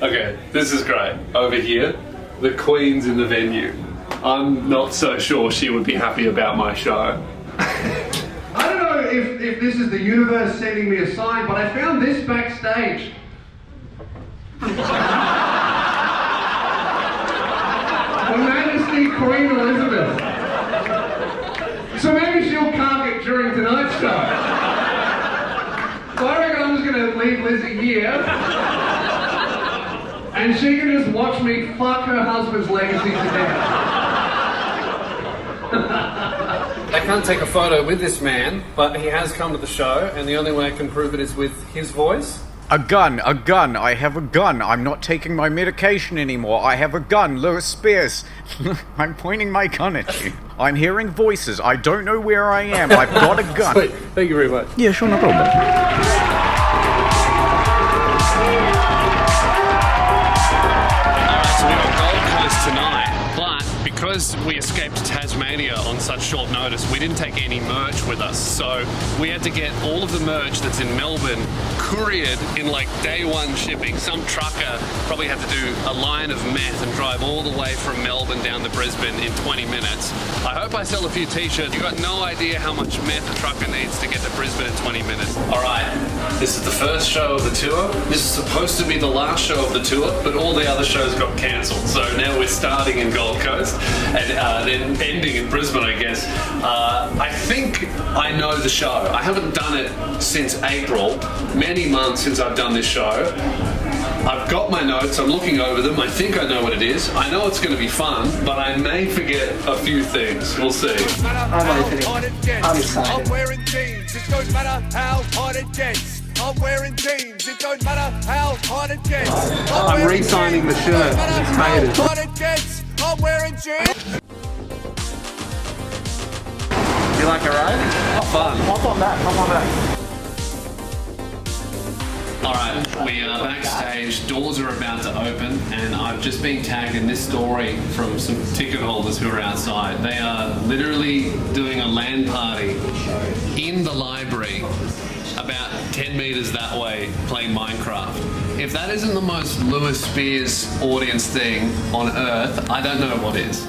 Okay, this is great. Over here, the Queen's in the venue. I'm not so sure she would be happy about my show. I don't know if this is the universe sending me a sign, but I found this backstage. Her Majesty Queen Elizabeth. So maybe she'll cark it during tonight's show. So I reckon I'm just going to leave Lizzie here. And she can just watch me fuck her husband's legacy to death. I can't take a photo with this man, but he has come to the show, and the only way I can prove it is with his voice. A gun, I have a gun. I'm not taking my medication anymore. I have a gun, Lewis Spears. I'm pointing my gun at you. I'm hearing voices. I don't know where I am. I've got a gun. Sweet. Thank you very much. Yeah, sure, no problem. So we're on Gold Coast tonight, but because we escaped Tasmania on such short notice, we didn't take any merch with us. So we had to get all of the merch that's in Melbourne couriered in like day one shipping. Some trucker probably had to do a line of meth and drive all the way from Melbourne down to Brisbane in 20 minutes. I hope I sell a few t-shirts. You've got no idea how much meth a trucker needs to get to Brisbane in 20 minutes. All right, this is the first show of the tour. This is supposed to be the last show of the tour, but all the other shows got cancelled. So now we're starting in Gold Coast and then ending in Brisbane, I guess. I think I know the show. I haven't done it since April. Many months since I've done this show. I've got my notes, I'm looking over them, I think I know what it is. I know it's going to be fun, but I may forget a few things. We'll see. I'm excited. I'm wearing jeans, it don't matter how hot it gets. I'm wearing jeans, it don't matter how hot it gets. I'm re-signing the shirt. It's made it. Hot it gets. I'm wearing jeans. You like a ride? Oh, fun. Hop on that. Alright, we are backstage, doors are about to open, and I've just been tagged in this story from some ticket holders who are outside. They are literally doing a LAN party in the library about 10 meters that way playing Minecraft. If that isn't the most Lewis Spears audience thing on earth, I don't know what is.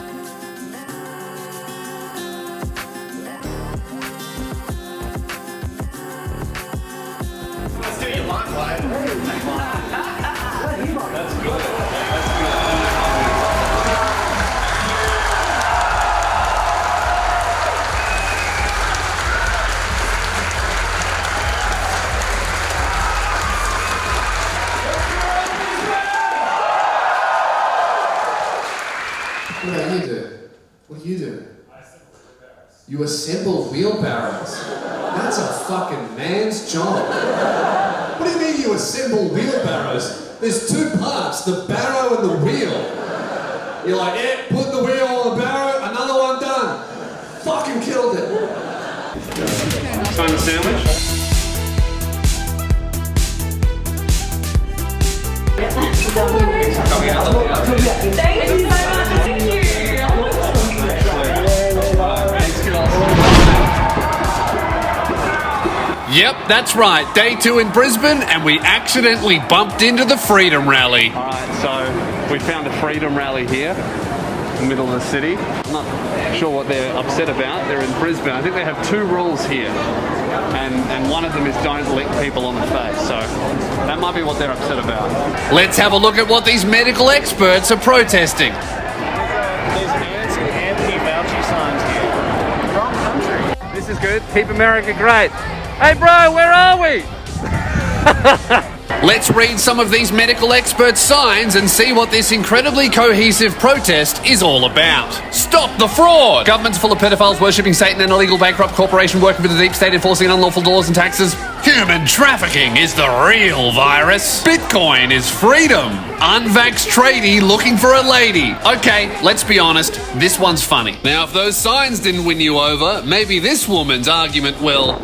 What do you do? You assemble wheelbarrows. That's a fucking man's job. What do you mean you assemble wheelbarrows? There's two parts, the barrow and the wheel. You're like, yeah, put the wheel on the barrow, another one done. Fucking killed it. Find the sandwich? Coming out the way. Thank you so much. Thank you. Yep, that's right. Day 2 in Brisbane, and we accidentally bumped into the Freedom Rally. Alright, so we found a Freedom Rally here in the middle of the city. I'm not sure what they're upset about. They're in Brisbane. I think they have 2 rules here. And one of them is don't lick people on the face. So that might be what they're upset about. Let's have a look at what these medical experts are protesting. There's anti-Fauci signs here. Wrong country. This is good. Keep America great. Hey bro, where are we? Let's read some of these medical experts' signs and see what this incredibly cohesive protest is all about. Stop the fraud! Government's full of pedophiles worshipping Satan and illegal bankrupt corporation working for the deep state enforcing unlawful laws and taxes. Human trafficking is the real virus. Bitcoin is freedom. Unvaxxed tradie looking for a lady. Okay, let's be honest, this one's funny. Now, if those signs didn't win you over, maybe this woman's argument will...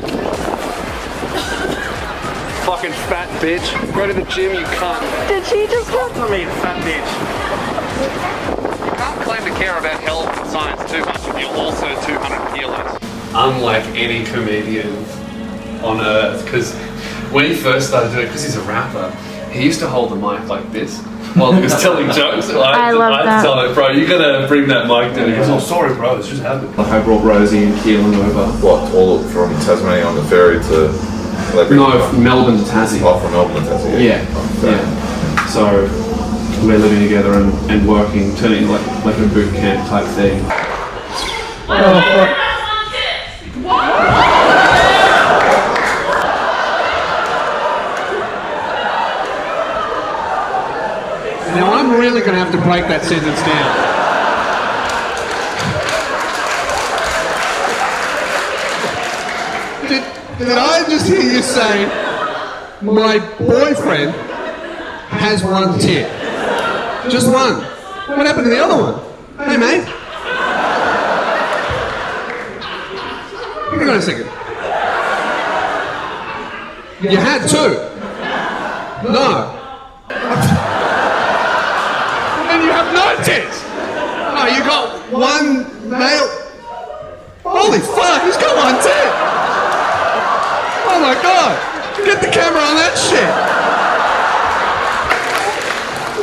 Fucking fat bitch. Go to the gym, you cunt. Did she just Talk to me, fat bitch. You can't claim to care about health and science too much if you're also 200 kilos. Unlike any comedian on earth, because when he first started doing it, because he's a rapper, He used to hold the mic like this while he was telling jokes. I love that. Tell him, bro, you gotta bring that mic down. He goes, oh, sorry, bro, it's just happened. Like I brought Rosie and Keelan over. What, all from Tasmania on the ferry to... No, from Melbourne to Tassie. Oh, from Melbourne to Tassie, Yeah, yeah. So we're living together and working, turning like a boot camp type thing. Now I'm really going to have to break that sentence down. Did I just hear you say, my boyfriend has one tit? Just one. What happened to the other one? Hey, mate. Hang on a second. You had two? No. And you have no tits? No, you got one male. Holy fuck, he's got one tit! Oh my god! Get the camera on that shit!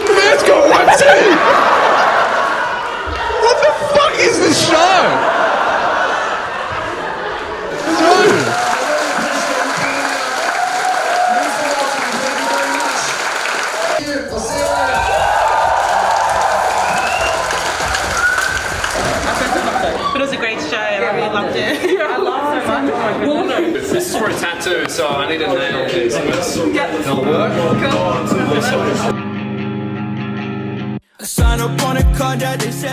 The man's got one tit! What the fuck is this show? What's wrong with it? I'll see you later. It was a great show. I really loved it. I laughed so much. This is for a tattoo, so I need a nail this. It'll work.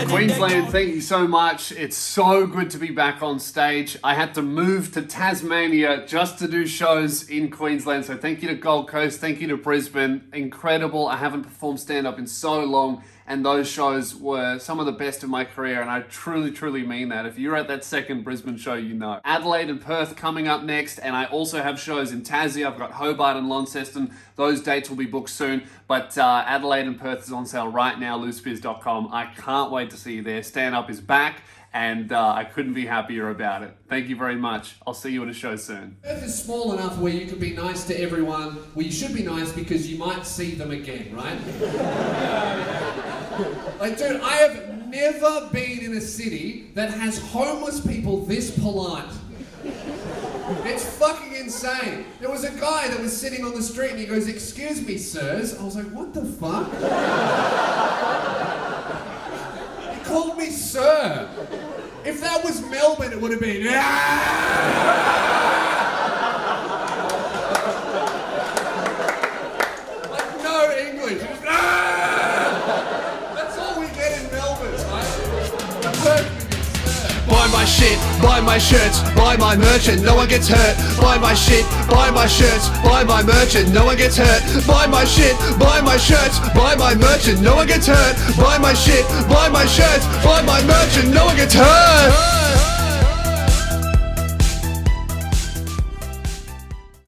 Queensland, thank you so much. It's so good to be back on stage. I had to move to Tasmania just to do shows in Queensland, so thank you to Gold Coast, thank you to Brisbane. Incredible. I haven't performed stand-up in so long, and those shows were some of the best of my career, and I truly, truly mean that. If you're at that second Brisbane show, you know. Adelaide and Perth coming up next, and I also have shows in Tassie. I've got Hobart and Launceston. Those dates will be booked soon, but Adelaide and Perth is on sale right now, loosefizz.com. I can't wait to see you there. Stand-up is back, and I couldn't be happier about it. Thank you very much. I'll see you at a show soon. Earth is small enough where you can be nice to everyone. Well, you should be nice because you might see them again, right? Like, dude, I have never been in a city that has homeless people this polite. It's fucking insane. There was a guy that was sitting on the street and he goes, "Excuse me, sirs." I was like, what the fuck? He called me sir. If that was Melbourne, it would have been, like no English. Just, that's all we get in Melbourne, right? Buy my shit, buy my shirts, buy my merch and no one gets hurt. Buy my shit, buy my shirts, buy my merch and no one gets hurt. Buy my shit, buy my shirts, buy my merch and no one gets hurt. Buy my shit, buy my shirts, buy my merch and no one gets hurt.